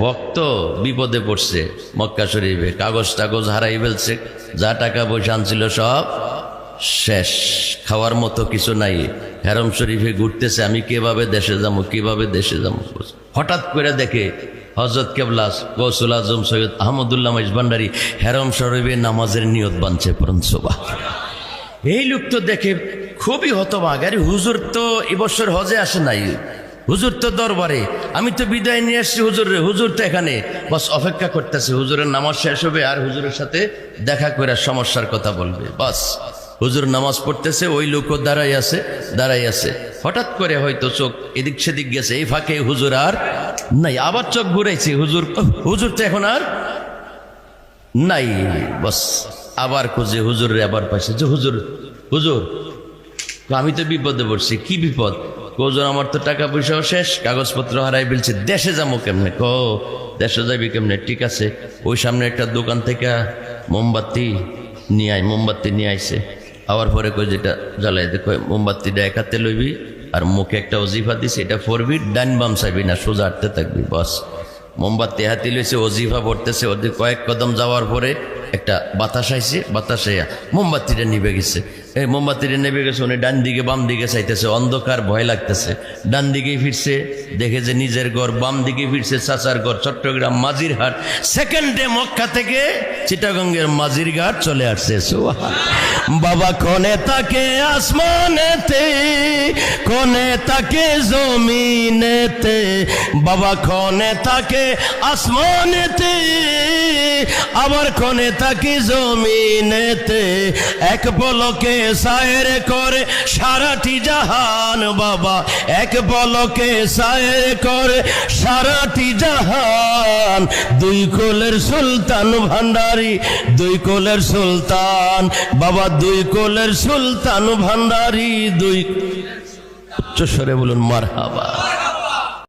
ভক্ত বিপদে পড়ছে মক্কা শরীফে, কাগজ টাগজ হারাই ফেলছে, যা টাকা পয়সা আনছিল সব শেষ, খাওয়ার মতো কিছু নাই। হেরম শরীফে ঘুরতেছে, আমি কিভাবে দেশে যাবো, কিভাবে দেশে যাবো। হঠাৎ করে দেখে হযরত কেবলা গৌসুল আজম সৈয়দ আহমদুল্লাহ মাইজ ভান্ডারী হেরম শরীফে নামাজের নিয়ত বানছে। পড়ুন সুবহান। এই লোক তো দেখে খুবই হতবাক, আরে হুজুর তো এবছর হজে আসে নাই, হুজুর তো দরবারে, আমি তো বিদায় নিয়ে আসছি হুজুরে, হুজুর তো এখানে বাস অপেক্ষা করতেছে, হুজুরের নামাজ শেষ হবে আর হুজুরের সাথে দেখা করে সমস্যার কথা বলবে। বাস হুজুর নামাজ পড়তেছে, ওই লোকও দাঁড়াই আছে। হঠাৎ করে হয়তো চোখ এদিক সেদিক গেছে, এই ফাঁকে হুজুর আর নাই, আবার চোখ ঘুরাইছে, হুজুর তো এখন আর নাই। বাস আবার খুঁজে হুজুরে আবার পাইছে, যে হুজুর আমি তো বিপদে পড়ছি। কি বিপদ? কোজন আমার তো টাকা পয়সাও শেষ, কাগজপত্র হারাই ফেলছে, দেশে যাবো কেমনে? দেশে যাবি কেমনে? ঠিক আছে, ওই সামনে একটা দোকান থেকে মোমবাতি নিয়ে আইছে। আবার পরে কই যেটা জ্বালাই দেখো, মোমবাতিটা এক হাতে লইবি আর মুখে একটা অজিফা দিছে, এটা পড়বি, ডান বাম চাইবি না, সোজা হাঁটতে থাকবি। বাস মোমবাতি হাতে লইছে, অজিফা পড়তেছে, ওদের কয়েক কদম যাওয়ার পরে একটা বাতাস আইছে, বাতাসে মোমবাতিটা নিভে গেছে। এই মোমবাতিটা নেমে গেছে, উনি ডান দিকে বাম দিকে চাইতেছে, অন্ধকার ভয় লাগতেছে, ডান দিকেই ফিরছে, দেখে যে নিজের ঘর, বাম দিকে ফিরছে চাচার ঘর, চট্টগ্রাম মাঝিরহাট, সেকেন্ডে মক্কা থেকে চিটাগঙ্গের মাঝিরঘাট চলে আসছে। বাবা কোনে তাকে আসমানেতে, কোনে তাকে জমিনেতে, বাবা কোনে তাকে আসমানেতে, আবার কোনে তাকে জমিনেতে, এক পলকে সায়ের করে সারাটি জাহান। বাবা এক পলকে সায়ের করে সারাটি জাহান। দুই কোলের সুলতান ভান্ডারী, দুই কোলের সুলতান, বাবা দুই কোলের সুলতান ভান্ডারী, দুই উচ্চস্বরে বলুন মারহাবা।